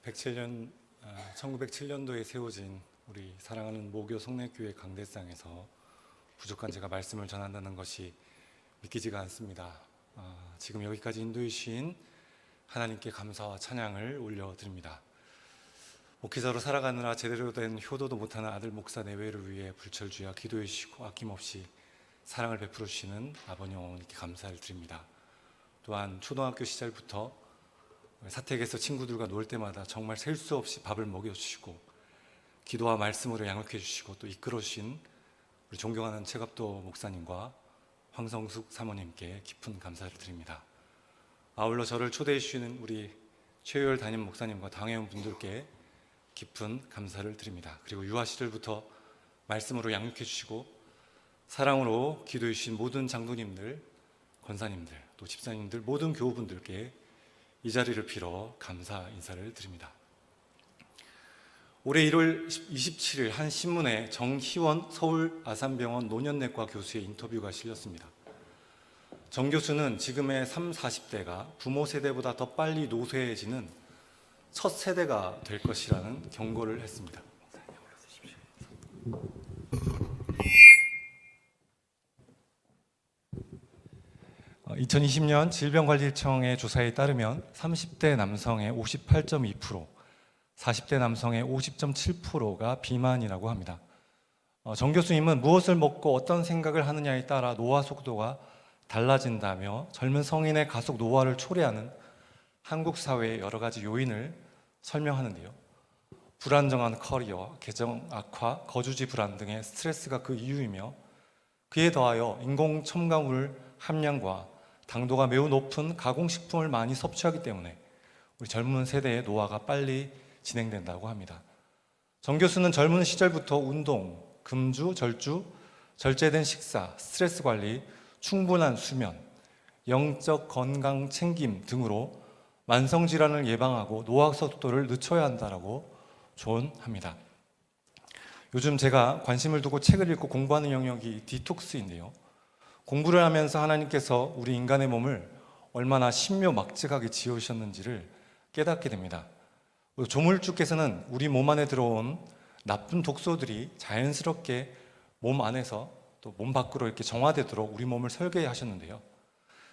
1907년도에 세워진 우리 사랑하는 모교 성례교회 강대상에서 부족한 제가 말씀을 전한다는 것이 믿기지가 않습니다. 지금 여기까지 인도해 주신 하나님께 감사와 찬양을 올려드립니다. 목회자로 살아가느라 제대로 된 효도도 못하는 아들 목사 내외를 위해 불철주야 기도해 주시고 아낌없이 사랑을 베풀어 주시는 아버님 어머니께 감사를 드립니다. 또한 초등학교 시절부터 사택에서 친구들과 놀 때마다 정말 셀 수 없이 밥을 먹여주시고 기도와 말씀으로 양육해 주시고 또 이끌어 주신 우리 존경하는 최갑도 목사님과 황성숙 사모님께 깊은 감사를 드립니다. 아울러 저를 초대해 주시는 우리 최효열 담임 목사님과 당회원 분들께 깊은 감사를 드립니다. 그리고 유아 시절부터 말씀으로 양육해 주시고 사랑으로 기도해 주신 모든 장로님들, 권사님들, 또 집사님들, 모든 교우분들께 이 자리를 빌어 감사 인사를 드립니다. 올해 1월 27일 한 신문에 정희원 서울 아산병원 노년내과 교수의 인터뷰가 실렸습니다. 정 교수는 지금의 30, 40대가 부모 세대보다 더 빨리 노쇠해지는 첫 세대가 될 것이라는 경고를 했습니다. 2020년 질병관리청의 조사에 따르면 30대 남성의 58.2%, 40대 남성의 50.7%가 비만이라고 합니다. 정 교수님은 무엇을 먹고 어떤 생각을 하느냐에 따라 노화 속도가 달라진다며 젊은 성인의 가속 노화를 초래하는 한국 사회의 여러 가지 요인을 설명하는데요. 불안정한 커리어, 계정 악화, 거주지 불안 등의 스트레스가 그 이유이며 그에 더하여 인공 첨가물 함량과 당도가 매우 높은 가공식품을 많이 섭취하기 때문에 우리 젊은 세대의 노화가 빨리 진행된다고 합니다. 정 교수는 젊은 시절부터 운동, 금주, 절주, 절제된 식사, 스트레스 관리, 충분한 수면, 영적 건강 챙김 등으로 만성질환을 예방하고 노화 속도를 늦춰야 한다고 조언합니다. 요즘 제가 관심을 두고 책을 읽고 공부하는 영역이 디톡스인데요. 공부를 하면서 하나님께서 우리 인간의 몸을 얼마나 신묘막직하게 지으셨는지를 깨닫게 됩니다. 조물주께서는 우리 몸 안에 들어온 나쁜 독소들이 자연스럽게 몸 안에서 또 몸 밖으로 이렇게 정화되도록 우리 몸을 설계하셨는데요.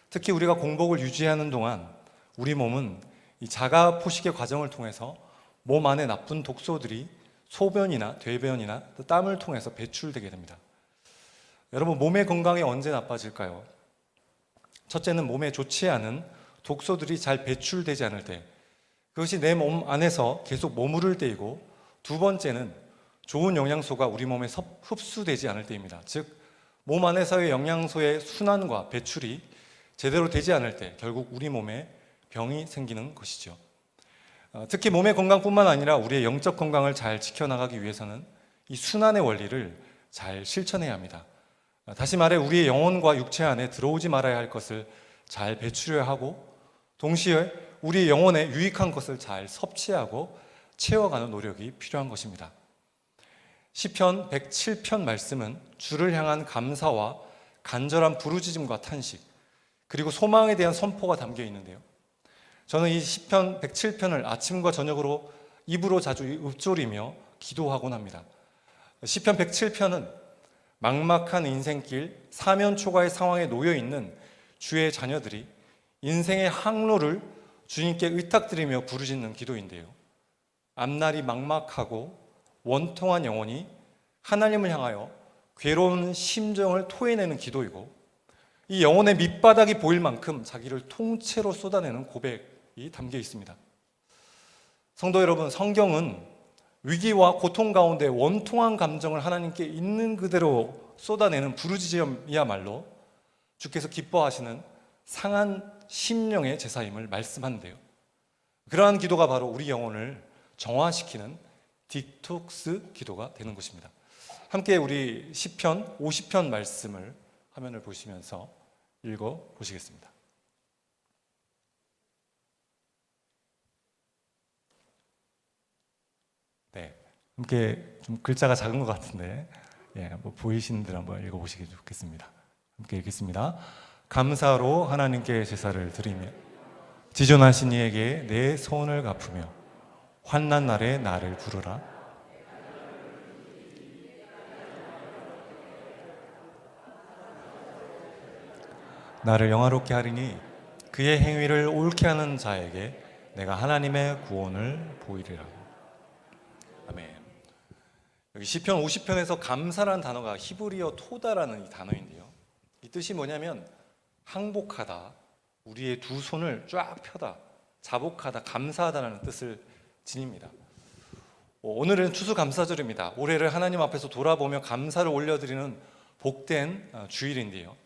특히 우리가 공복을 유지하는 동안 우리 몸은 이 자가 포식의 과정을 통해서 몸 안에 나쁜 독소들이 소변이나 대변이나 또 땀을 통해서 배출되게 됩니다. 여러분, 몸의 건강이 언제 나빠질까요? 첫째는 몸에 좋지 않은 독소들이 잘 배출되지 않을 때, 그것이 내 몸 안에서 계속 머무를 때이고, 두 번째는 좋은 영양소가 우리 몸에 흡수되지 않을 때입니다. 즉, 몸 안에서의 영양소의 순환과 배출이 제대로 되지 않을 때 결국 우리 몸에 병이 생기는 것이죠. 특히 몸의 건강뿐만 아니라 우리의 영적 건강을 잘 지켜나가기 위해서는 이 순환의 원리를 잘 실천해야 합니다. 다시 말해 우리의 영혼과 육체 안에 들어오지 말아야 할 것을 잘 배출해야 하고, 동시에 우리의 영혼에 유익한 것을 잘 섭취하고 채워가는 노력이 필요한 것입니다. 시편 107편 말씀은 주를 향한 감사와 간절한 부르짖음과 탄식, 그리고 소망에 대한 선포가 담겨 있는데요. 저는 이 시편 107편을 아침과 저녁으로 입으로 자주 읊조리며 기도하곤 합니다. 시편 107편은 막막한 인생길, 사면초가의 상황에 놓여 있는 주의 자녀들이 인생의 항로를 주님께 의탁드리며 부르짖는 기도인데요. 앞날이 막막하고 원통한 영혼이 하나님을 향하여 괴로운 심정을 토해내는 기도이고, 이 영혼의 밑바닥이 보일 만큼 자기를 통째로 쏟아내는 고백이 담겨 있습니다. 성도 여러분, 성경은 위기와 고통 가운데 원통한 감정을 하나님께 있는 그대로 쏟아내는 부르짖음이야말로 주께서 기뻐하시는 상한 심령의 제사임을 말씀하는데요. 그러한 기도가 바로 우리 영혼을 정화시키는 디톡스 기도가 되는 것입니다. 함께 우리 시편 50편 말씀을 화면을 보시면서 읽어 보시겠습니다. 네, 함께 좀 글자가 작은 것 같은데 뭐 보이시는 대로 한번 읽어보시기 좋겠습니다. 함께 읽겠습니다. 감사로 하나님께 제사를 드리며 지존하신 이에게 내 소원을 갚으며 환난 날에 나를 부르라. 나를 영화롭게 하리니 그의 행위를 옳게 하는 자에게 내가 하나님의 구원을 보이리라. 아멘. 여기 시편 50편에서 감사라는 단어가 히브리어 토다라는 이 단어인데요. 이 뜻이 뭐냐면 항복하다, 우리의 두 손을 쫙 펴다, 자복하다, 감사하다라는 뜻을 지닙니다. 오늘은 추수감사절입니다. 올해를 하나님 앞에서 돌아보며 감사를 올려드리는 복된 주일인데요.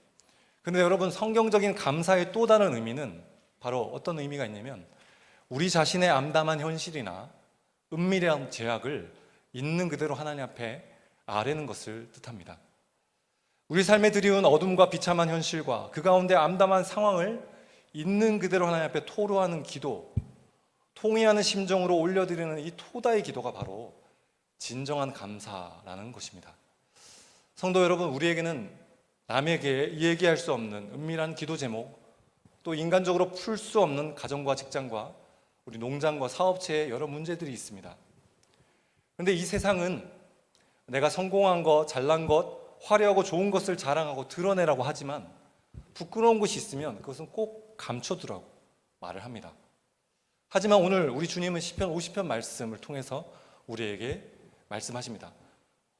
그런데 여러분, 성경적인 감사의 또 다른 의미는 바로 어떤 의미가 있냐면 우리 자신의 암담한 현실이나 은밀한 죄악을 있는 그대로 하나님 앞에 아뢰는 것을 뜻합니다. 우리 삶에 드리운 어둠과 비참한 현실과 그 가운데 암담한 상황을 있는 그대로 하나님 앞에 토로하는 기도, 통회하는 심정으로 올려드리는 이 토다의 기도가 바로 진정한 감사라는 것입니다. 성도 여러분, 우리에게는 남에게 얘기할 수 없는 은밀한 기도 제목, 또 인간적으로 풀 수 없는 가정과 직장과 우리 농장과 사업체에 여러 문제들이 있습니다. 그런데 이 세상은 내가 성공한 것, 잘난 것, 화려하고 좋은 것을 자랑하고 드러내라고 하지만 부끄러운 것이 있으면 그것은 꼭 감춰두라고 말을 합니다. 하지만 오늘 우리 주님은 시편 50편 말씀을 통해서 우리에게 말씀하십니다.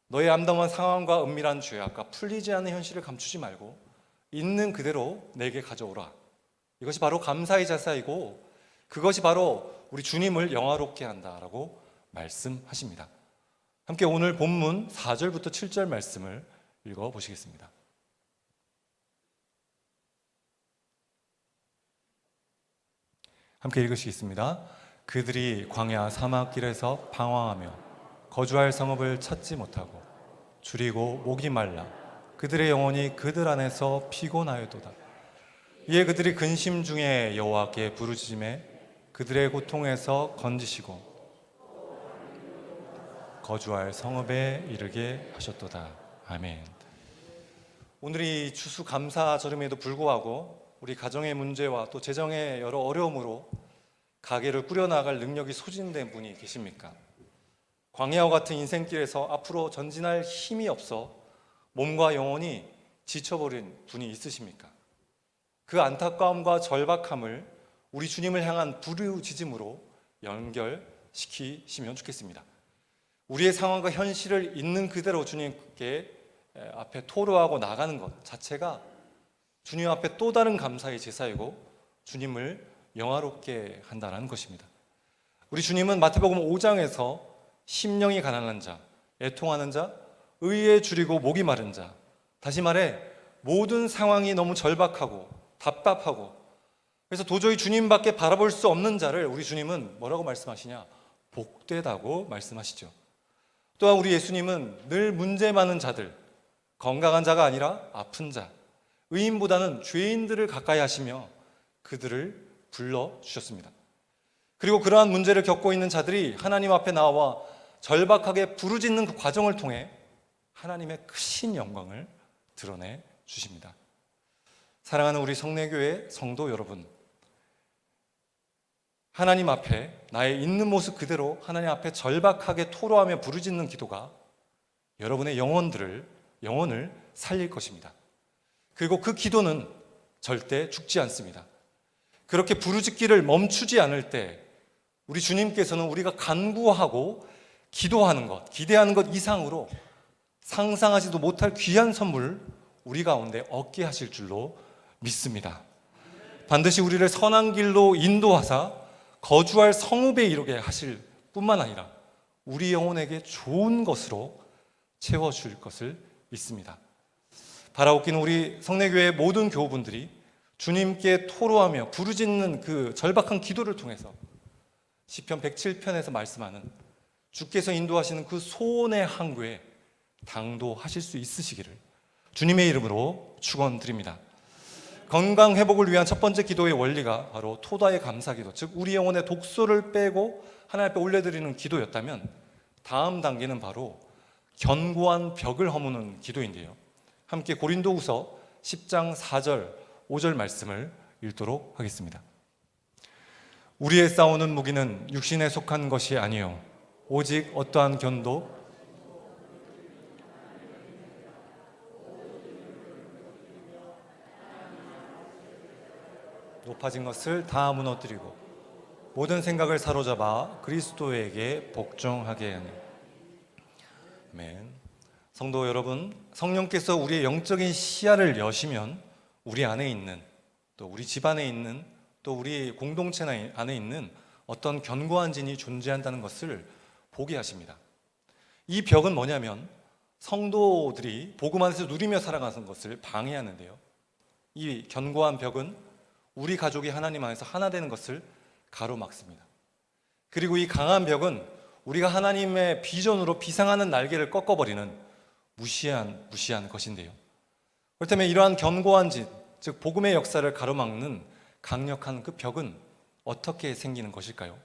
너의 암담한 상황과 은밀한 죄악과 풀리지 않는 현실을 감추지 말고 있는 그대로 내게 가져오라. 이것이 바로 감사의 자세이고 그것이 바로 우리 주님을 영화롭게 한다라고 말씀하십니다. 함께 오늘 본문 4절부터 7절 말씀을 읽어보시겠습니다. 함께 읽으시겠습니다. 그들이 광야 사막길에서 방황하며 거주할 성읍을 찾지 못하고 줄이고 목이 말라 그들의 영혼이 그들 안에서 피곤하여도다. 이에 그들이 근심 중에 여호와께 부르짖음에 그들의 고통에서 건지시고 거주할 성읍에 이르게 하셨도다. 아멘. 오늘이 추수감사절임에도 불구하고 우리 가정의 문제와 또 재정의 여러 어려움으로 가게를 꾸려나갈 능력이 소진된 분이 계십니까? 광야와 같은 인생길에서 앞으로 전진할 힘이 없어 몸과 영혼이 지쳐버린 분이 있으십니까? 그 안타까움과 절박함을 우리 주님을 향한 부르짖음으로 연결시키시면 좋겠습니다. 우리의 상황과 현실을 있는 그대로 주님께 앞에 토로하고 나가는 것 자체가 주님 앞에 또 다른 감사의 제사이고 주님을 영화롭게 한다는 것입니다. 우리 주님은 마태복음 5장에서 심령이 가난한 자, 애통하는 자, 의에 줄이고 목이 마른 자, 다시 말해 모든 상황이 너무 절박하고 답답하고 그래서 도저히 주님밖에 바라볼 수 없는 자를 우리 주님은 뭐라고 말씀하시냐? 복되다고 말씀하시죠. 또한 우리 예수님은 늘 문제 많은 자들, 건강한 자가 아니라 아픈 자, 의인보다는 죄인들을 가까이 하시며 그들을 불러주셨습니다. 그리고 그러한 문제를 겪고 있는 자들이 하나님 앞에 나와 절박하게 부르짖는 그 과정을 통해 하나님의 크신 영광을 드러내 주십니다. 사랑하는 우리 성례교회 성도 여러분, 하나님 앞에 나의 있는 모습 그대로 하나님 앞에 절박하게 토로하며 부르짖는 기도가 여러분의 영혼을 살릴 것입니다. 그리고 그 기도는 절대 죽지 않습니다. 그렇게 부르짖기를 멈추지 않을 때 우리 주님께서는 우리가 간구하고 기도하는 것, 기대하는 것 이상으로 상상하지도 못할 귀한 선물 우리 가운데 얻게 하실 줄로 믿습니다. 반드시 우리를 선한 길로 인도하사 거주할 성읍에 이르게 하실 뿐만 아니라 우리 영혼에게 좋은 것으로 채워줄 것을 믿습니다. 바라옵기는 우리 성례교회의 모든 교우분들이 주님께 토로하며 부르짖는 그 절박한 기도를 통해서 시편 107편에서 말씀하는 주께서 인도하시는 그 소원의 항구에 당도하실 수 있으시기를 주님의 이름으로 축원드립니다. 건강 회복을 위한 첫 번째 기도의 원리가 바로 토다의 감사기도, 즉 우리 영혼의 독소를 빼고 하나님 앞에 올려드리는 기도였다면 다음 단계는 바로 견고한 벽을 허무는 기도인데요. 함께 고린도후서 10장 4절 5절 말씀을 읽도록 하겠습니다. 우리의 싸우는 무기는 육신에 속한 것이 아니요 오직 어떠한 견도 높아진 것을 다 무너뜨리고 모든 생각을 사로잡아 그리스도에게 복종하게 하니. 아멘. 성도 여러분, 성령께서 우리의 영적인 시야를 여시면 우리 안에 있는, 또 우리 집 안에 있는, 또 우리 공동체 안에 있는 어떤 견고한 진이 존재한다는 것을 보게 하십니다. 이 벽은 뭐냐면 성도들이 복음 안에서 누리며 살아가는 것을 방해하는데요. 이 견고한 벽은 우리 가족이 하나님 안에서 하나 되는 것을 가로막습니다. 그리고 이 강한 벽은 우리가 하나님의 비전으로 비상하는 날개를 꺾어버리는 무시한 것인데요. 그렇다면 이러한 견고한 진, 즉 복음의 역사를 가로막는 강력한 그 벽은 어떻게 생기는 것일까요?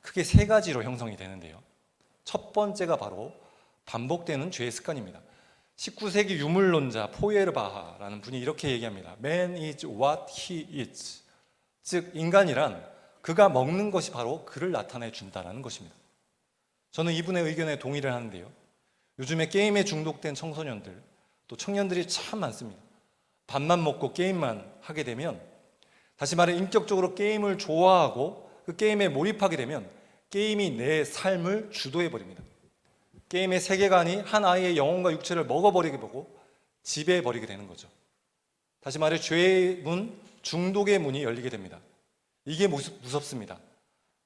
크게 세 가지로 형성이 되는데요. 첫 번째가 바로 반복되는 죄의 습관입니다. 19세기 유물론자 포에르바하라는 분이 이렇게 얘기합니다. Man is what he eats. 즉 인간이란 그가 먹는 것이 바로 그를 나타내 준다는 것입니다. 저는 이분의 의견에 동의를 하는데요. 요즘에 게임에 중독된 청소년들, 또 청년들이 참 많습니다. 밥만 먹고 게임만 하게 되면, 다시 말해 인격적으로 게임을 좋아하고 그 게임에 몰입하게 되면 게임이 내 삶을 주도해버립니다. 게임의 세계관이 한 아이의 영혼과 육체를 먹어버리게 보고 지배해버리게 되는 거죠. 다시 말해 죄의 문, 중독의 문이 열리게 됩니다. 이게 무섭습니다.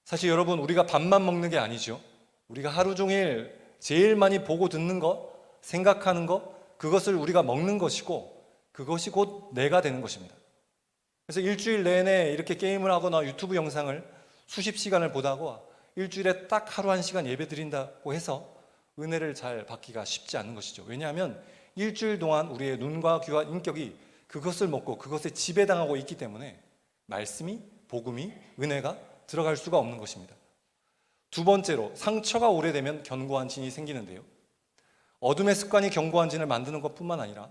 사실 여러분, 우리가 밥만 먹는 게 아니죠. 우리가 하루 종일 제일 많이 보고 듣는 것, 생각하는 것, 그것을 우리가 먹는 것이고 그것이 곧 내가 되는 것입니다. 그래서 일주일 내내 이렇게 게임을 하거나 유튜브 영상을 수십 시간을 보다가 일주일에 딱 하루 한 시간 예배 드린다고 해서 은혜를 잘 받기가 쉽지 않은 것이죠. 왜냐하면 일주일 동안 우리의 눈과 귀와 인격이 그것을 먹고 그것에 지배당하고 있기 때문에 말씀이, 복음이, 은혜가 들어갈 수가 없는 것입니다. 두 번째로, 상처가 오래되면 견고한 진이 생기는데요. 어둠의 습관이 견고한 진을 만드는 것뿐만 아니라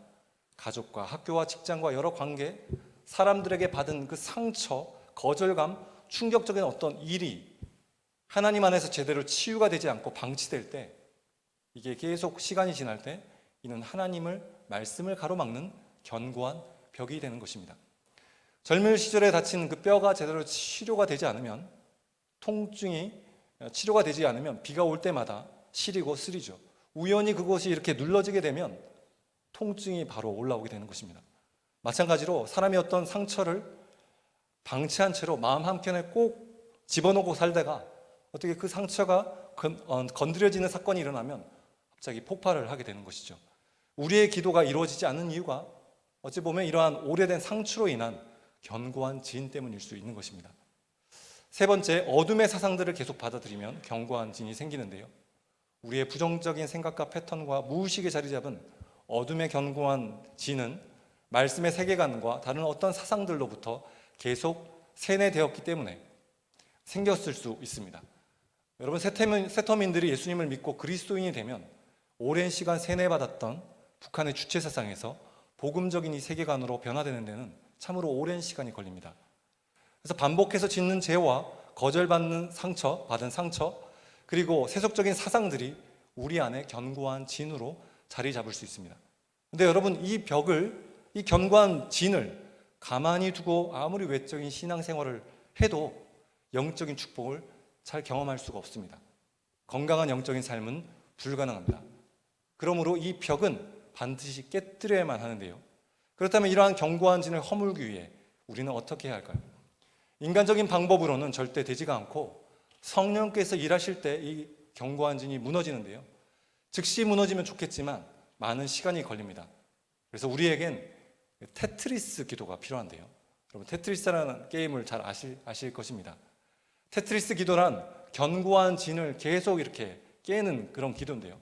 가족과 학교와 직장과 여러 관계, 사람들에게 받은 그 상처, 거절감, 충격적인 어떤 일이 하나님 안에서 제대로 치유가 되지 않고 방치될 때, 이게 계속 시간이 지날 때 이는 하나님을, 말씀을 가로막는 견고한 벽이 되는 것입니다. 젊은 시절에 다친 그 뼈가 제대로 치료가 되지 않으면, 통증이 치료가 되지 않으면 비가 올 때마다 시리고 쓰리죠. 우연히 그것이 이렇게 눌러지게 되면 통증이 바로 올라오게 되는 것입니다. 마찬가지로 사람이 어떤 상처를 방치한 채로 마음 한켠에 꼭 집어넣고 살다가 어떻게 그 상처가 건드려지는 사건이 일어나면 갑자기 폭발을 하게 되는 것이죠. 우리의 기도가 이루어지지 않는 이유가 어찌 보면 이러한 오래된 상처로 인한 견고한 진 때문일 수 있는 것입니다. 세 번째, 어둠의 사상들을 계속 받아들이면 견고한 진이 생기는데요. 우리의 부정적인 생각과 패턴과 무의식에 자리 잡은 어둠의 견고한 진은 말씀의 세계관과 다른 어떤 사상들로부터 계속 세뇌되었기 때문에 생겼을 수 있습니다. 여러분, 세터민들이 예수님을 믿고 그리스도인이 되면 오랜 시간 세뇌받았던 북한의 주체 사상에서 복음적인 이 세계관으로 변화되는 데는 참으로 오랜 시간이 걸립니다. 그래서 반복해서 짓는 죄와 거절받는 상처, 받은 상처, 그리고 세속적인 사상들이 우리 안에 견고한 진으로 자리 잡을 수 있습니다. 근데 여러분, 이 벽을, 이 견고한 진을 가만히 두고 아무리 외적인 신앙생활을 해도 영적인 축복을 잘 경험할 수가 없습니다. 건강한 영적인 삶은 불가능합니다. 그러므로 이 벽은 반드시 깨뜨려야만 하는데요. 그렇다면 이러한 견고한 진을 허물기 위해 우리는 어떻게 해야 할까요? 인간적인 방법으로는 절대 되지가 않고 성령께서 일하실 때 이 견고한 진이 무너지는데요. 즉시 무너지면 좋겠지만 많은 시간이 걸립니다. 그래서 우리에겐 테트리스 기도가 필요한데요. 여러분, 테트리스라는 게임을 잘 아실 것입니다. 테트리스 기도란 견고한 진을 계속 이렇게 깨는 그런 기도인데요.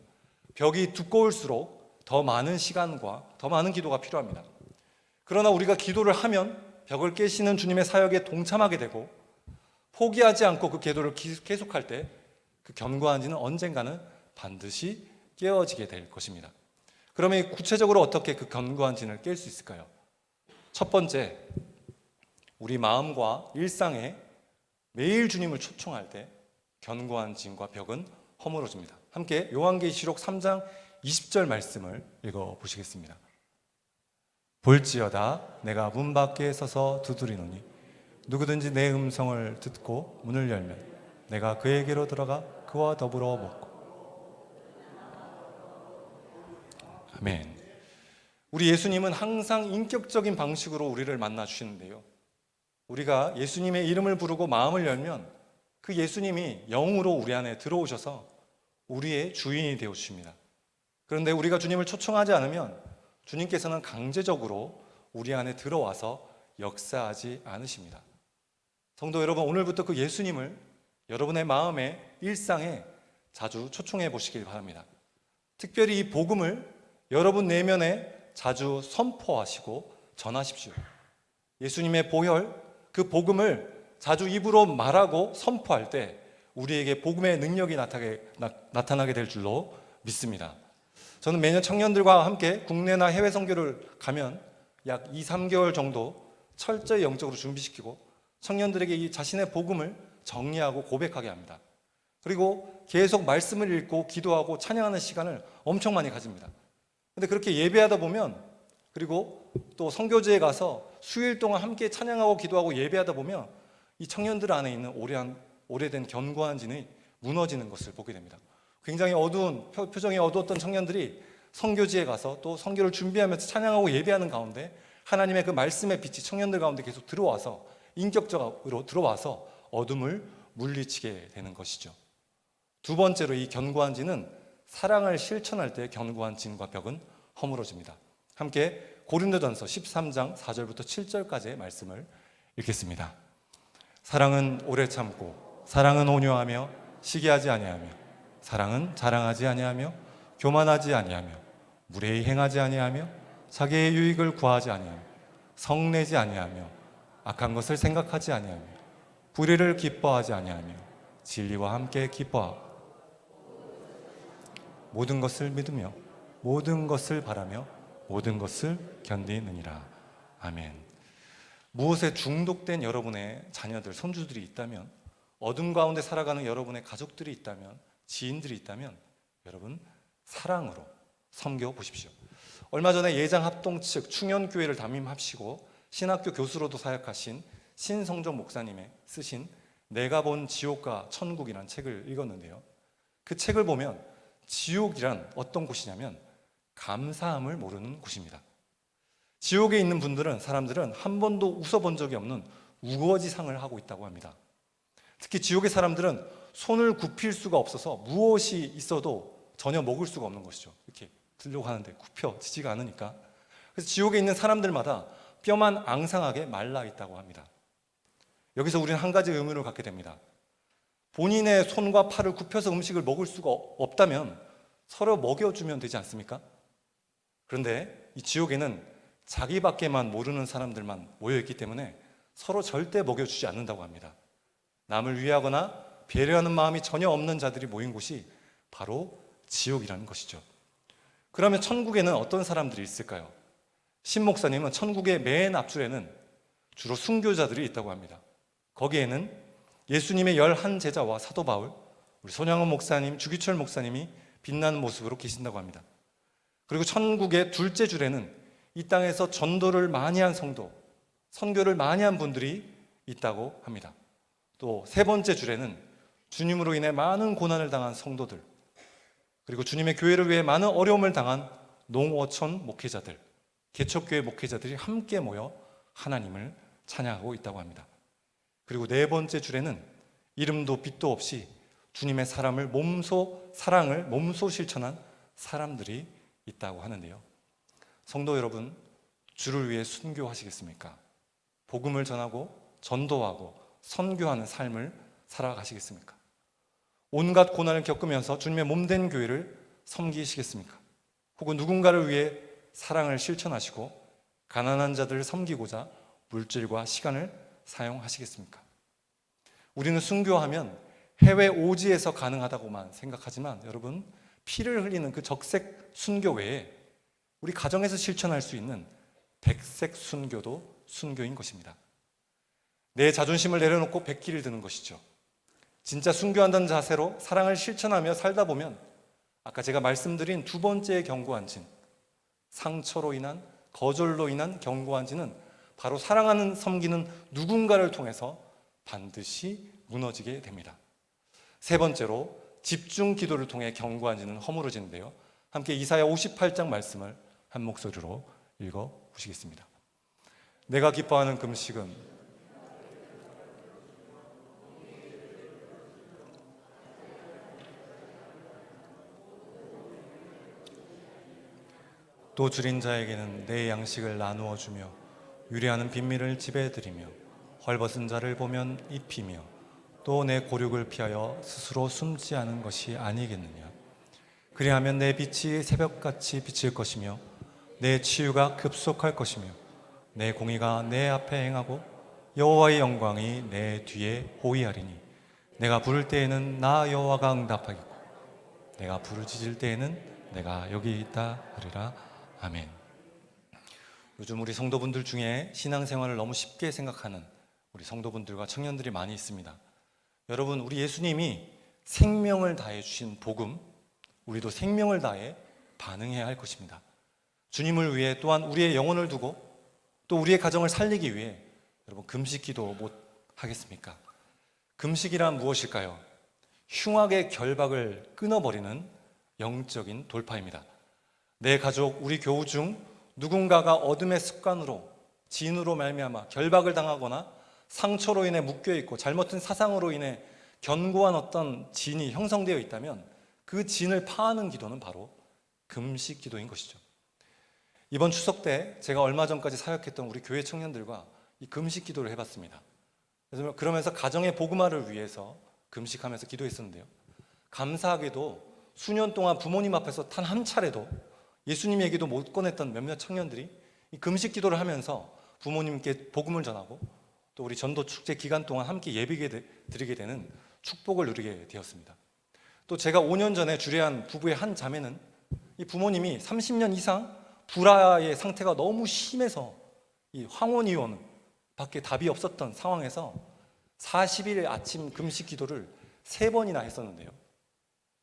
벽이 두꺼울수록 더 많은 시간과 더 많은 기도가 필요합니다. 그러나 우리가 기도를 하면 벽을 깨시는 주님의 사역에 동참하게 되고 포기하지 않고 그 기도를 계속할 때 그 견고한 진은 언젠가는 반드시 깨어지게 될 것입니다. 그러면 구체적으로 어떻게 그 견고한 진을 깰 수 있을까요? 첫 번째, 우리 마음과 일상에 매일 주님을 초청할 때 견고한 진과 벽은 허물어집니다. 함께 요한계시록 3장 20절 말씀을 읽어보시겠습니다. 볼지어다 내가 문 밖에 서서 두드리노니 누구든지 내 음성을 듣고 문을 열면 내가 그에게로 들어가 그와 더불어 먹고. 아멘. 우리 예수님은 항상 인격적인 방식으로 우리를 만나 주시는데요, 우리가 예수님의 이름을 부르고 마음을 열면 그 예수님이 영으로 우리 안에 들어오셔서 우리의 주인이 되어 주십니다. 그런데 우리가 주님을 초청하지 않으면 주님께서는 강제적으로 우리 안에 들어와서 역사하지 않으십니다. 성도 여러분, 오늘부터 그 예수님을 여러분의 마음에, 일상에 자주 초청해 보시길 바랍니다. 특별히 이 복음을 여러분 내면에 자주 선포하시고 전하십시오. 예수님의 보혈, 그 복음을 자주 입으로 말하고 선포할 때 우리에게 복음의 능력이 나타나게 될 줄로 믿습니다. 저는 매년 청년들과 함께 국내나 해외 선교를 가면 약 2, 3개월 정도 철저히 영적으로 준비시키고 청년들에게 이 자신의 복음을 정리하고 고백하게 합니다. 그리고 계속 말씀을 읽고 기도하고 찬양하는 시간을 엄청 많이 가집니다. 근데 그렇게 예배하다 보면, 그리고 또 선교지에 가서 수요일 동안 함께 찬양하고 기도하고 예배하다 보면 이 청년들 안에 있는 오래된 견고한 진이 무너지는 것을 보게 됩니다. 굉장히 어두운, 표정이 어두웠던 청년들이 선교지에 가서 또 선교를 준비하면서 찬양하고 예배하는 가운데 하나님의 그 말씀의 빛이 청년들 가운데 계속 들어와서 인격적으로 들어와서 어둠을 물리치게 되는 것이죠. 두 번째로 이 견고한 진은 사랑을 실천할 때 견고한 진과 벽은 허물어집니다. 함께 고린도전서 13장 4절부터 7절까지의 말씀을 읽겠습니다. 사랑은 오래 참고 사랑은 온유하며 시기하지 아니하며 사랑은 자랑하지 아니하며 교만하지 아니하며 무례히 행하지 아니하며 자기의 유익을 구하지 아니하며 성내지 아니하며 악한 것을 생각하지 아니하며 불의를 기뻐하지 아니하며 진리와 함께 기뻐하고 모든 것을 믿으며 모든 것을 바라며 모든 것을 견디느니라. 아멘. 무엇에 중독된 여러분의 자녀들, 손주들이 있다면, 어둠 가운데 살아가는 여러분의 가족들이 있다면, 지인들이 있다면 여러분 사랑으로 섬겨 보십시오. 얼마 전에 예장 합동 측 충현교회를 담임하시고 신학교 교수로도 사역하신 신성종 목사님의 쓰신 내가 본 지옥과 천국이라는 책을 읽었는데요, 그 책을 보면 지옥이란 어떤 곳이냐면 감사함을 모르는 곳입니다. 지옥에 있는 사람들은 한 번도 웃어본 적이 없는 우거지상을 하고 있다고 합니다. 특히 지옥의 사람들은 손을 굽힐 수가 없어서 무엇이 있어도 전혀 먹을 수가 없는 것이죠. 이렇게 들려고 하는데 굽혀지지가 않으니까. 그래서 지옥에 있는 사람들마다 뼈만 앙상하게 말라 있다고 합니다. 여기서 우리는 한 가지 의문을 갖게 됩니다. 본인의 손과 팔을 굽혀서 음식을 먹을 수가 없다면 서로 먹여주면 되지 않습니까? 그런데 이 지옥에는 자기밖에만 모르는 사람들만 모여있기 때문에 서로 절대 먹여주지 않는다고 합니다. 남을 위하거나 배려하는 마음이 전혀 없는 자들이 모인 곳이 바로 지옥이라는 것이죠. 그러면 천국에는 어떤 사람들이 있을까요? 신 목사님은 천국의 맨 앞줄에는 주로 순교자들이 있다고 합니다. 거기에는 예수님의 11제자와 사도 바울, 우리 손양원 목사님, 주기철 목사님이 빛나는 모습으로 계신다고 합니다. 그리고 천국의 둘째 줄에는 이 땅에서 전도를 많이 한 성도, 선교를 많이 한 분들이 있다고 합니다. 또 세 번째 줄에는 주님으로 인해 많은 고난을 당한 성도들, 그리고 주님의 교회를 위해 많은 어려움을 당한 농어촌 목회자들, 개척교회 목회자들이 함께 모여 하나님을 찬양하고 있다고 합니다. 그리고 네 번째 줄에는 이름도 빛도 없이 주님의 사랑을 몸소 실천한 사람들이 있다고 하는데요, 성도 여러분, 주를 위해 순교하시겠습니까? 복음을 전하고 전도하고 선교하는 삶을 살아가시겠습니까? 온갖 고난을 겪으면서 주님의 몸된 교회를 섬기시겠습니까? 혹은 누군가를 위해 사랑을 실천하시고 가난한 자들을 섬기고자 물질과 시간을 사용하시겠습니까? 우리는 순교하면 해외 오지에서 가능하다고만 생각하지만 여러분, 피를 흘리는 그 적색 순교 외에 우리 가정에서 실천할 수 있는 백색 순교도 순교인 것입니다. 내 자존심을 내려놓고 백기를 드는 것이죠. 진짜 순교한다는 자세로 사랑을 실천하며 살다 보면 아까 제가 말씀드린 두 번째의 견고한 진, 상처로 인한, 거절로 인한 견고한 진은 바로 사랑하는, 섬기는 누군가를 통해서 반드시 무너지게 됩니다. 세 번째로 집중 기도를 통해 견고한 진은 허물어지는데요. 함께 이사야 58장 말씀을 한 목소리로 읽어 보시겠습니다. 내가 기뻐하는 금식은 또 줄인 자에게는 내 양식을 나누어 주며 유리하는 빈민을 집에 들이며 헐벗은 자를 보면 입히며 또 내 고륙을 피하여 스스로 숨지 않은 것이 아니겠느냐. 그리하면 내 빛이 새벽같이 비칠 것이며 내 치유가 급속할 것이며 내 공의가 내 앞에 행하고 여호와의 영광이 내 뒤에 호위하리니 내가 부를 때에는 나 여호와가 응답하겠고 내가 부르짖을 때에는 내가 여기 있다 하리라. 아멘. 요즘 우리 성도분들 중에 신앙생활을 너무 쉽게 생각하는 우리 성도분들과 청년들이 많이 있습니다. 여러분, 우리 예수님이 생명을 다해 주신 복음, 우리도 생명을 다해 반응해야 할 것입니다. 주님을 위해 또한 우리의 영혼을 두고 또 우리의 가정을 살리기 위해 여러분 금식 기도 못 하겠습니까? 금식이란 무엇일까요? 흉악의 결박을 끊어버리는 영적인 돌파입니다. 내 가족, 우리 교우 중 누군가가 어둠의 습관으로, 진으로 말미암아 결박을 당하거나 상처로 인해 묶여있고 잘못된 사상으로 인해 견고한 어떤 진이 형성되어 있다면 그 진을 파하는 기도는 바로 금식 기도인 것이죠. 이번 추석 때 제가 얼마 전까지 사역했던 우리 교회 청년들과 이 금식 기도를 해봤습니다. 그러면서 가정의 복음화를 위해서 금식하면서 기도했었는데요. 감사하게도 수년 동안 부모님 앞에서 단 한 차례도 예수님 얘기도 못 꺼냈던 몇몇 청년들이 이 금식 기도를 하면서 부모님께 복음을 전하고 또 우리 전도 축제 기간 동안 함께 드리게 되는 축복을 누리게 되었습니다. 또 제가 5년 전에 주례한 부부의 한 자매는 이 부모님이 30년 이상 불화의 상태가 너무 심해서 이 황혼이혼 밖에 답이 없었던 상황에서 40일 아침 금식 기도를 3번이나 했었는데요.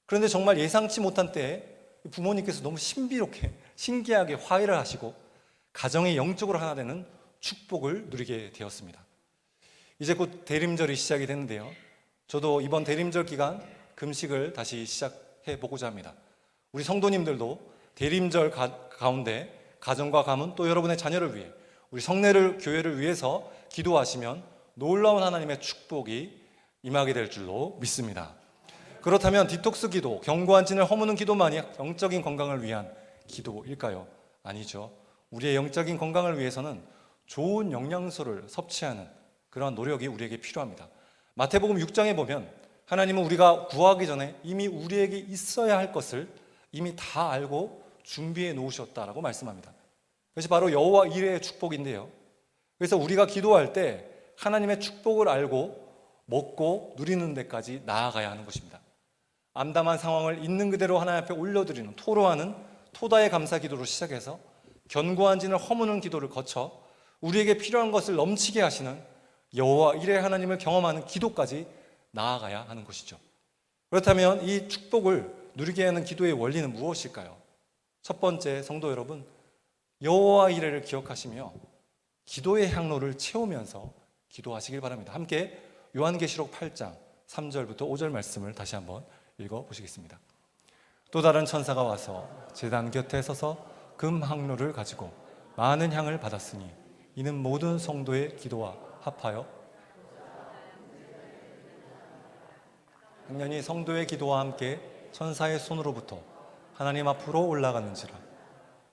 그런데 정말 예상치 못한 때에 부모님께서 너무 신기하게 화해를 하시고 가정이 영적으로 하나 되는 축복을 누리게 되었습니다. 이제 곧 대림절이 시작이 되는데요. 저도 이번 대림절 기간 금식을 다시 시작해 보고자 합니다. 우리 성도님들도 대림절 가운데 가정과 가문 또 여러분의 자녀를 위해 우리 성례를 교회를 위해서 기도하시면 놀라운 하나님의 축복이 임하게 될 줄로 믿습니다. 그렇다면 디톡스 기도, 견고한 진을 허무는 기도만이 영적인 건강을 위한 기도일까요? 아니죠. 우리의 영적인 건강을 위해서는 좋은 영양소를 섭취하는 그런 노력이 우리에게 필요합니다. 마태복음 6장에 보면 하나님은 우리가 구하기 전에 이미 우리에게 있어야 할 것을 이미 다 알고 준비해 놓으셨다라고 말씀합니다. 그것이 바로 여호와 이레의 축복인데요. 그래서 우리가 기도할 때 하나님의 축복을 알고 먹고 누리는 데까지 나아가야 하는 것입니다. 암담한 상황을 있는 그대로 하나님 앞에 올려드리는, 토로하는 토다의 감사 기도로 시작해서 견고한 진을 허무는 기도를 거쳐 우리에게 필요한 것을 넘치게 하시는 여호와 이레 하나님을 경험하는 기도까지 나아가야 하는 것이죠. 그렇다면 이 축복을 누리게 하는 기도의 원리는 무엇일까요? 첫 번째, 성도 여러분, 여호와 이레를 기억하시며 기도의 향로를 채우면서 기도하시길 바랍니다. 함께 요한계시록 8장 3절부터 5절 말씀을 다시 한번 읽어보시겠습니다. 또 다른 천사가 와서 제단 곁에 서서 금 항로를 가지고 많은 향을 받았으니 이는 모든 성도의 기도와 합하여 당연히 성도의 기도와 함께 천사의 손으로부터 하나님 앞으로 올라가는지라.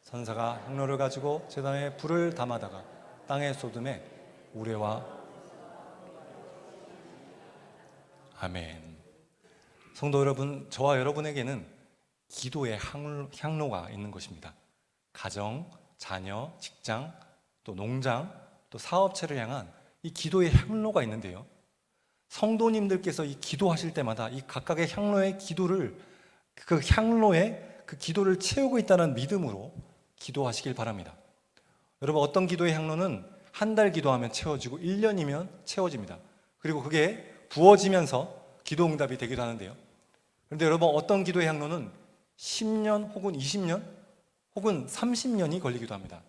천사가 향로를 가지고 제단에 불을 담아다가 땅에 쏟음에 우레와 아멘. 성도 여러분, 저와 여러분에게는 기도의 향로가 있는 것입니다. 가정, 자녀, 직장, 또 농장, 또 사업체를 향한 이 기도의 향로가 있는데요. 성도님들께서 이 기도하실 때마다 이 각각의 향로의 기도를, 그 향로에 그 기도를 채우고 있다는 믿음으로 기도하시길 바랍니다. 여러분, 어떤 기도의 향로는 한 달 기도하면 채워지고 1년이면 채워집니다. 그리고 그게 부어지면서 기도 응답이 되기도 하는데요. 그런데 여러분, 어떤 기도의 향로는 10년 혹은 20년 혹은 30년이 걸리기도 합니다.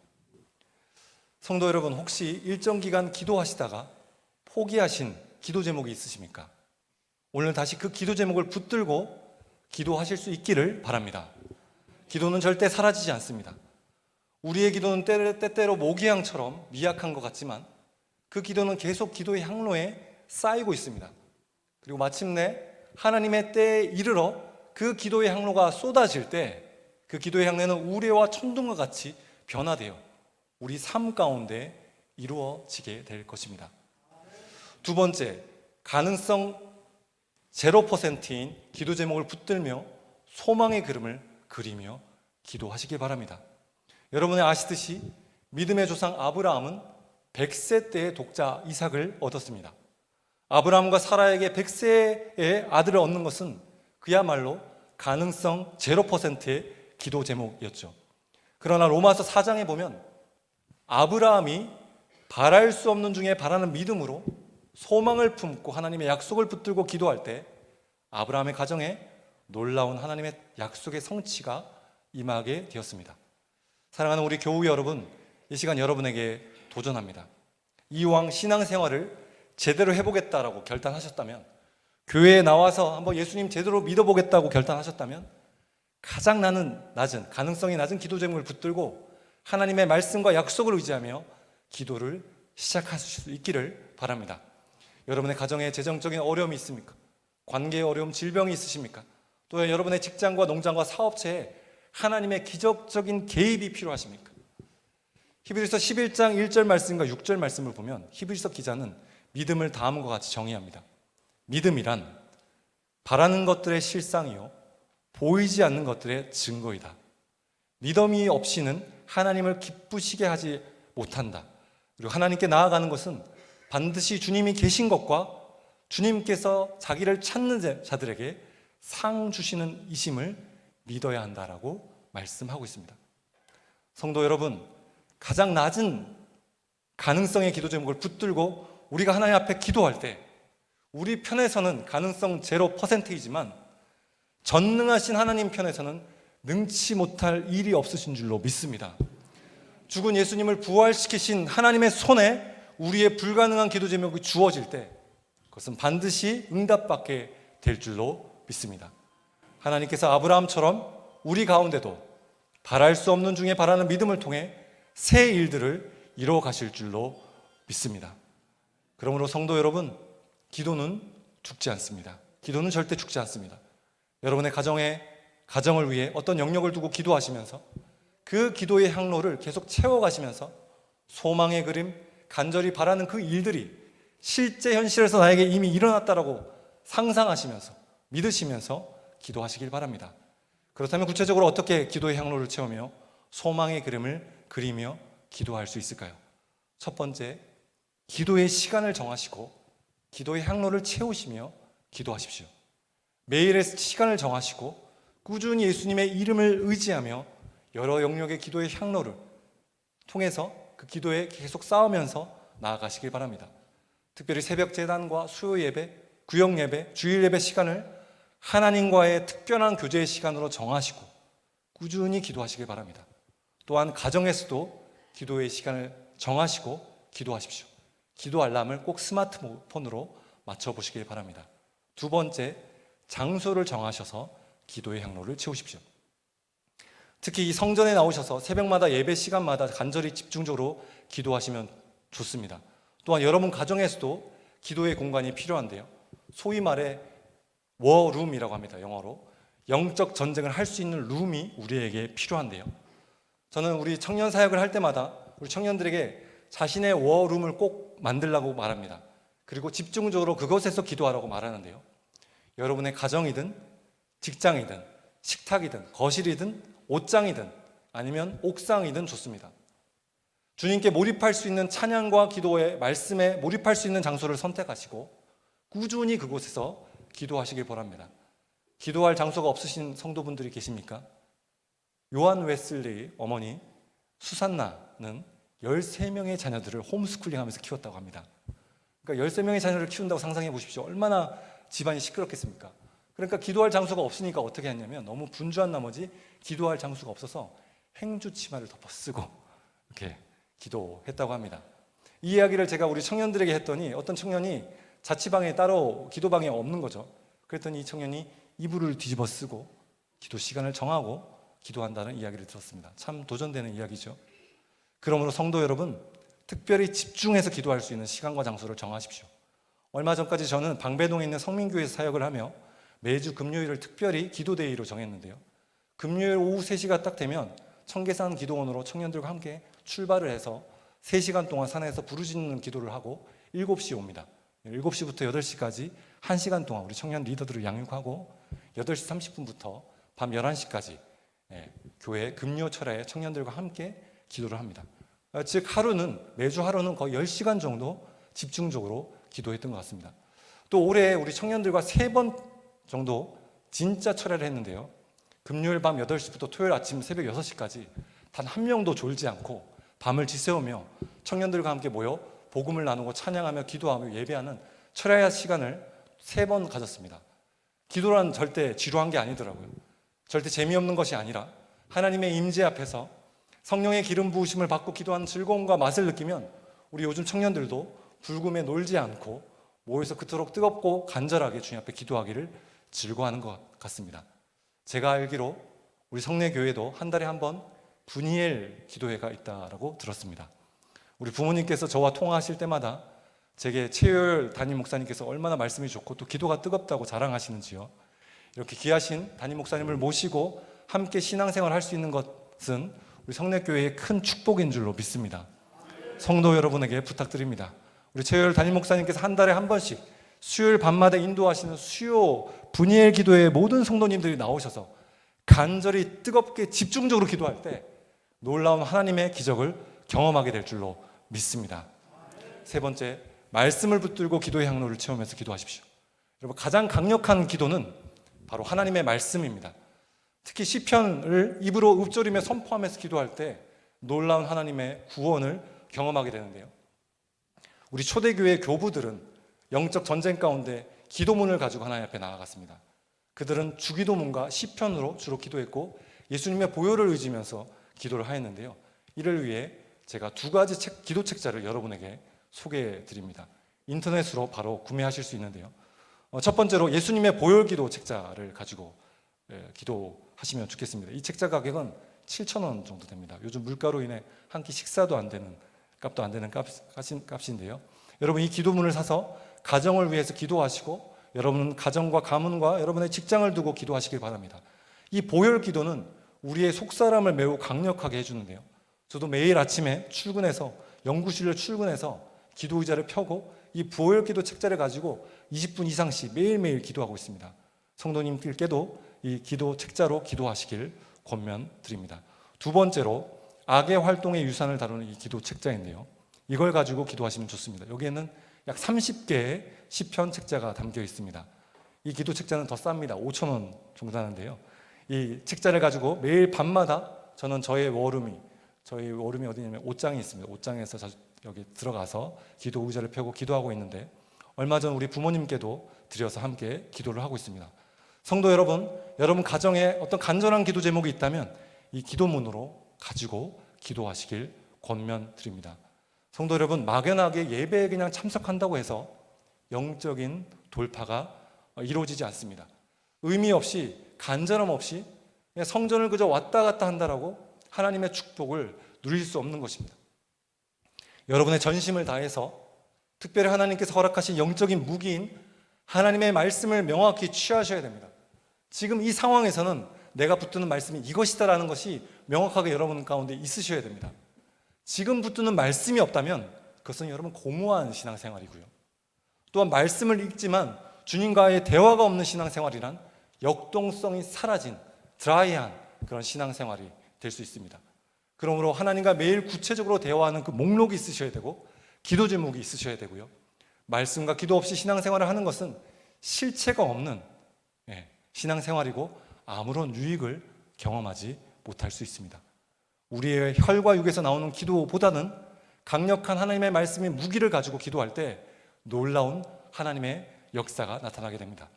성도 여러분, 혹시 일정 기간 기도하시다가 포기하신 기도 제목이 있으십니까? 오늘 다시 그 기도 제목을 붙들고 기도하실 수 있기를 바랍니다. 기도는 절대 사라지지 않습니다. 우리의 기도는 때때로 모기향처럼 미약한 것 같지만 그 기도는 계속 기도의 향로에 쌓이고 있습니다. 그리고 마침내 하나님의 때에 이르러 그 기도의 향로가 쏟아질 때 그 기도의 향로는 우레와 천둥과 같이 변화되어 우리 삶 가운데 이루어지게 될 것입니다. 두 번째, 가능성 0%인 기도 제목을 붙들며 소망의 그림을 그리며 기도하시기 바랍니다. 여러분이 아시듯이 믿음의 조상 아브라함은 100세 때에 독자 이삭을 얻었습니다. 아브라함과 사라에게 100세의 아들을 얻는 것은 그야말로 가능성 0%의 기도 제목이었죠. 그러나 로마서 4장에 보면 아브라함이 바랄 수 없는 중에 바라는 믿음으로 소망을 품고 하나님의 약속을 붙들고 기도할 때 아브라함의 가정에 놀라운 하나님의 약속의 성취가 임하게 되었습니다. 사랑하는 우리 교우 여러분, 이 시간 여러분에게 도전합니다. 이왕 신앙생활을 제대로 해보겠다라고 결단하셨다면, 교회에 나와서 한번 예수님 제대로 믿어보겠다고 결단하셨다면 가장 낮은 가능성이 낮은 기도 제목을 붙들고 하나님의 말씀과 약속을 의지하며 기도를 시작하실 수 있기를 바랍니다. 여러분의 가정에 재정적인 어려움이 있습니까? 관계의 어려움, 질병이 있으십니까? 또 여러분의 직장과 농장과 사업체에 하나님의 기적적인 개입이 필요하십니까? 히브리서 11장 1절 말씀과 6절 말씀을 보면 히브리서 기자는 믿음을 다음과 같이 정의합니다. 믿음이란 바라는 것들의 실상이요 보이지 않는 것들의 증거이다. 믿음이 없이는 하나님을 기쁘시게 하지 못한다. 그리고 하나님께 나아가는 것은 반드시 주님이 계신 것과 주님께서 자기를 찾는 자들에게 상 주시는 이심을 믿어야 한다라고 말씀하고 있습니다. 성도 여러분, 가장 낮은 가능성의 기도 제목을 붙들고 우리가 하나님 앞에 기도할 때 우리 편에서는 가능성 0%이지만 전능하신 하나님 편에서는 능치 못할 일이 없으신 줄로 믿습니다. 죽은 예수님을 부활시키신 하나님의 손에 우리의 불가능한 기도 제목이 주어질 때 그것은 반드시 응답받게 될 줄로 믿습니다. 하나님께서 아브라함처럼 우리 가운데도 바랄 수 없는 중에 바라는 믿음을 통해 새 일들을 이루어 가실 줄로 믿습니다. 그러므로 성도 여러분, 기도는 죽지 않습니다. 기도는 절대 죽지 않습니다. 여러분의 가정을 위해 어떤 영역을 두고 기도하시면서 그 기도의 향로를 계속 채워가시면서 소망의 그림, 간절히 바라는 그 일들이 실제 현실에서 나에게 이미 일어났다라고 상상하시면서 믿으시면서 기도하시길 바랍니다. 그렇다면 구체적으로 어떻게 기도의 향로를 채우며 소망의 그림을 그리며 기도할 수 있을까요? 첫 번째, 기도의 시간을 정하시고 기도의 향로를 채우시며 기도하십시오. 매일의 시간을 정하시고 꾸준히 예수님의 이름을 의지하며 여러 영역의 기도의 향로를 통해서 그 기도에 계속 쌓으면서 나아가시길 바랍니다. 특별히 새벽 제단과 수요 예배, 구역 예배, 주일 예배 시간을 하나님과의 특별한 교제의 시간으로 정하시고 꾸준히 기도하시길 바랍니다. 또한 가정에서도 기도의 시간을 정하시고 기도하십시오. 기도 알람을 꼭 스마트폰으로 맞춰보시길 바랍니다. 두 번째, 장소를 정하셔서 기도의 향로를 채우십시오. 특히 이 성전에 나오셔서 새벽마다 예배 시간마다 간절히 집중적으로 기도하시면 좋습니다. 또한 여러분 가정에서도 기도의 공간이 필요한데요. 소위 말해 워룸이라고 합니다. 영어로. 영적 전쟁을 할 수 있는 룸이 우리에게 필요한데요. 저는 우리 청년 사역을 할 때마다 우리 청년들에게 자신의 워룸을 꼭 만들라고 말합니다. 그리고 집중적으로 그곳에서 기도하라고 말하는데요. 여러분의 가정이든 직장이든 식탁이든 거실이든 옷장이든 아니면 옥상이든 좋습니다. 주님께 몰입할 수 있는 찬양과 기도의 말씀에 몰입할 수 있는 장소를 선택하시고 꾸준히 그곳에서 기도하시길 바랍니다. 기도할 장소가 없으신 성도분들이 계십니까? 요한 웨슬리 어머니 수산나는 13명의 자녀들을 홈스쿨링 하면서 키웠다고 합니다. 그러니까 13명의 자녀를 키운다고 상상해 보십시오. 얼마나 집안이 시끄럽겠습니까? 그러니까 기도할 장소가 없으니까 어떻게 했냐면 너무 분주한 나머지 기도할 장소가 없어서 행주 치마를 덮어 쓰고 이렇게 기도했다고 합니다. 이 이야기를 제가 우리 청년들에게 했더니 어떤 청년이 자취방에 따로 기도방에 없는 거죠. 그랬더니 이 청년이 이불을 뒤집어 쓰고 기도 시간을 정하고 기도한다는 이야기를 들었습니다. 참 도전되는 이야기죠. 그러므로 성도 여러분, 특별히 집중해서 기도할 수 있는 시간과 장소를 정하십시오. 얼마 전까지 저는 방배동에 있는 성민교회에서 사역을 하며 매주 금요일을 특별히 기도데이로 정했는데요. 금요일 오후 3시가 딱 되면 청계산 기도원으로 청년들과 함께 출발을 해서 3시간 동안 산에서 부르짖는 기도를 하고 7시에 옵니다. 7시부터 8시까지 1시간 동안 우리 청년 리더들을 양육하고 8시 30분부터 밤 11시까지 교회 금요 철야에 청년들과 함께 기도를 합니다. 즉 매주 하루는 거의 10시간 정도 집중적으로 기도했던 것 같습니다. 또 올해 우리 청년들과 3번 정도 진짜 철야를 했는데요. 금요일 밤 8시부터 토요일 아침 새벽 6시까지 단 한 명도 졸지 않고 밤을 지새우며 청년들과 함께 모여 복음을 나누고 찬양하며 기도하며 예배하는 철야의 시간을 3번 가졌습니다. 기도란 절대 지루한 게 아니더라고요. 절대 재미없는 것이 아니라 하나님의 임재 앞에서 성령의 기름 부으심을 받고 기도하는 즐거움과 맛을 느끼면 우리 요즘 청년들도 불금에 놀지 않고 모여서 그토록 뜨겁고 간절하게 주님 앞에 기도하기를 즐거워하는 것 같습니다. 제가 알기로 우리 성내교회도 한 달에 한 번 분이엘 기도회가 있다라고 들었습니다. 우리 부모님께서 저와 통화하실 때마다 제게 최효열 담임 목사님께서 얼마나 말씀이 좋고 또 기도가 뜨겁다고 자랑하시는지요. 이렇게 귀하신 담임 목사님을 모시고 함께 신앙생활 할 수 있는 것은 우리 성내교회의 큰 축복인 줄로 믿습니다. 성도 여러분에게 부탁드립니다. 우리 최효열 담임 목사님께서 한 달에 한 번씩 수요일 밤마다 인도하시는 수요 분이엘 기도회에 모든 성도님들이 나오셔서 간절히 뜨겁게 집중적으로 기도할 때 놀라운 하나님의 기적을 경험하게 될 줄로 믿습니다. 3번째, 말씀을 붙들고 기도의 향로를 채우면서 기도하십시오. 여러분, 가장 강력한 기도는 바로 하나님의 말씀입니다. 특히 시편을 입으로 읊조리며 선포하면서 기도할 때 놀라운 하나님의 구원을 경험하게 되는데요. 우리 초대교회 교부들은 영적 전쟁 가운데 기도문을 가지고 하나님 앞에 나아갔습니다. 그들은 주기도문과 시편으로 주로 기도했고 예수님의 보혈을 의지면서 기도를 하였는데요. 이를 위해 제가 2가지 기도책자를 여러분에게 소개해 드립니다. 인터넷으로 바로 구매하실 수 있는데요. 첫 번째로 예수님의 보혈 기도 책자를 가지고 기도하시면 좋겠습니다. 이 책자 가격은 7,000원 정도 됩니다. 요즘 물가로 인해 한 끼 식사도 안 되는 값도 안 되는 값인데요. 여러분, 이 기도문을 사서 가정을 위해서 기도하시고 여러분 가정과 가문과 여러분의 직장을 두고 기도하시길 바랍니다. 이 보혈 기도는 우리의 속사람을 매우 강력하게 해주는데요. 저도 매일 아침에 출근해서 연구실을 출근해서 기도 의자를 펴고 이 보혈 기도 책자를 가지고 20분 이상씩 매일매일 기도하고 있습니다. 성도님들께도 이 기도 책자로 기도하시길 권면드립니다. 2번째로 악의 활동의 유산을 다루는 이 기도 책자인데요. 이걸 가지고 기도하시면 좋습니다. 여기에는 약 30개의 시편 책자가 담겨 있습니다. 이 기도 책자는 더 쌉니다. 5,000원 정도 하는데요. 이 책자를 가지고 매일 밤마다 저는 저희 워룸이 어디냐면 옷장이 있습니다. 옷장에서 여기 들어가서 기도 의자를 펴고 기도하고 있는데 얼마 전 우리 부모님께도 드려서 함께 기도를 하고 있습니다. 성도 여러분 가정에 어떤 간절한 기도 제목이 있다면 이 기도문으로 가지고 기도하시길 권면드립니다. 성도 여러분, 막연하게 예배에 그냥 참석한다고 해서 영적인 돌파가 이루어지지 않습니다. 의미 없이 간절함 없이 그냥 성전을 그저 왔다 갔다 한다라고 하나님의 축복을 누릴 수 없는 것입니다. 여러분의 전심을 다해서 특별히 하나님께서 허락하신 영적인 무기인 하나님의 말씀을 명확히 취하셔야 됩니다. 지금 이 상황에서는 내가 붙드는 말씀이 이것이다라는 것이 명확하게 여러분 가운데 있으셔야 됩니다. 지금 붙드는 말씀이 없다면 그것은 여러분 고무한 신앙생활이고요. 또한 말씀을 읽지만 주님과의 대화가 없는 신앙생활이란 역동성이 사라진 드라이한 그런 신앙생활이 될 수 있습니다. 그러므로 하나님과 매일 구체적으로 대화하는 그 목록이 있으셔야 되고 기도 제목이 있으셔야 되고요. 말씀과 기도 없이 신앙생활을 하는 것은 실체가 없는 신앙생활이고 아무런 유익을 경험하지 못할 수 있습니다. 우리의 혈과 육에서 나오는 기도보다는 강력한 하나님의 말씀의 무기를 가지고 기도할 때 놀라운 하나님의 역사가 나타나게 됩니다.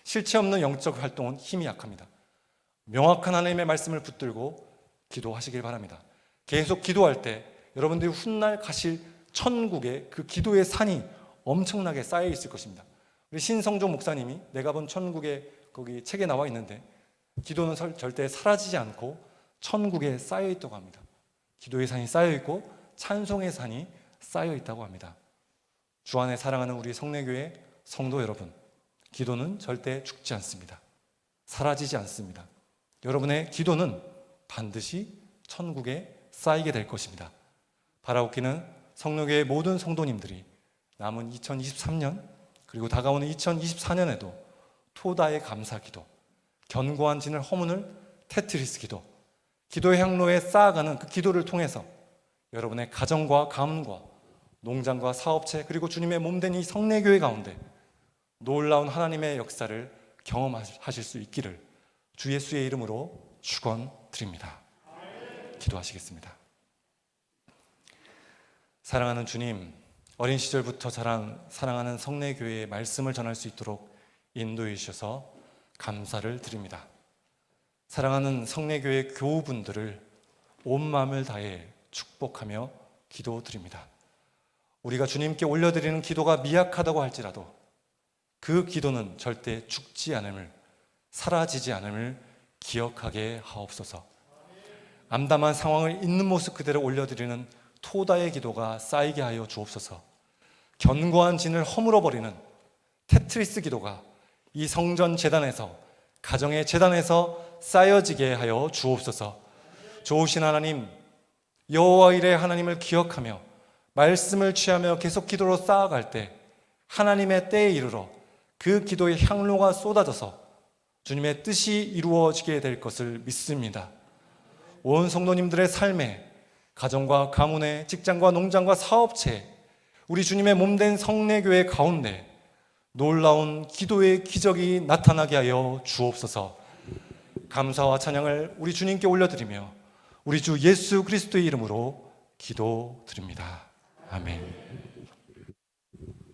실체 없는 영적 활동은 힘이 약합니다. 명확한 하나님의 말씀을 붙들고 기도하시길 바랍니다. 계속 기도할 때 여러분들이 훗날 가실 천국에 그 기도의 산이 엄청나게 쌓여 있을 것입니다. 우리 신성종 목사님이 내가 본 천국에 거기 책에 나와 있는데 기도는 절대 사라지지 않고 천국에 쌓여 있다고 합니다. 기도의 산이 쌓여 있고 찬송의 산이 쌓여 있다고 합니다. 주 안에 사랑하는 우리 성례교회 성도 여러분, 기도는 절대 죽지 않습니다. 사라지지 않습니다. 여러분의 기도는 반드시 천국에 쌓이게 될 것입니다. 바라옵기는 성령교회 모든 성도님들이 남은 2023년 그리고 다가오는 2024년에도 토다의 감사 기도, 견고한 진을 허무는 테트리스 기도, 기도의 향로에 쌓아가는 그 기도를 통해서 여러분의 가정과 가문과 농장과 사업체 그리고 주님의 몸된 이 성례교회 가운데 놀라운 하나님의 역사를 경험하실 수 있기를 주 예수의 이름으로 축원드립니다. 기도하시겠습니다. 사랑하는 주님, 어린 시절부터 자란 사랑하는 성례교회의 말씀을 전할 수 있도록 인도해 주셔서 감사를 드립니다. 사랑하는 성례교회 교우분들을 온 마음을 다해 축복하며 기도드립니다. 우리가 주님께 올려드리는 기도가 미약하다고 할지라도 그 기도는 절대 죽지 않음을, 사라지지 않음을 기억하게 하옵소서. 암담한 상황을 있는 모습 그대로 올려드리는 토다의 기도가 쌓이게 하여 주옵소서. 견고한 진을 허물어버리는 테트리스 기도가 이 성전 제단에서, 가정의 제단에서 쌓여지게 하여 주옵소서. 좋으신 하나님, 여호와 일의 하나님을 기억하며 말씀을 취하며 계속 기도로 쌓아갈 때 하나님의 때에 이르러 그 기도의 향로가 쏟아져서 주님의 뜻이 이루어지게 될 것을 믿습니다. 온 성도님들의 삶에, 가정과 가문에, 직장과 농장과 사업체에, 우리 주님의 몸된 성례교회 가운데 놀라운 기도의 기적이 나타나게 하여 주옵소서. 감사와 찬양을 우리 주님께 올려드리며 우리 주 예수 그리스도의 이름으로 기도드립니다. 아멘.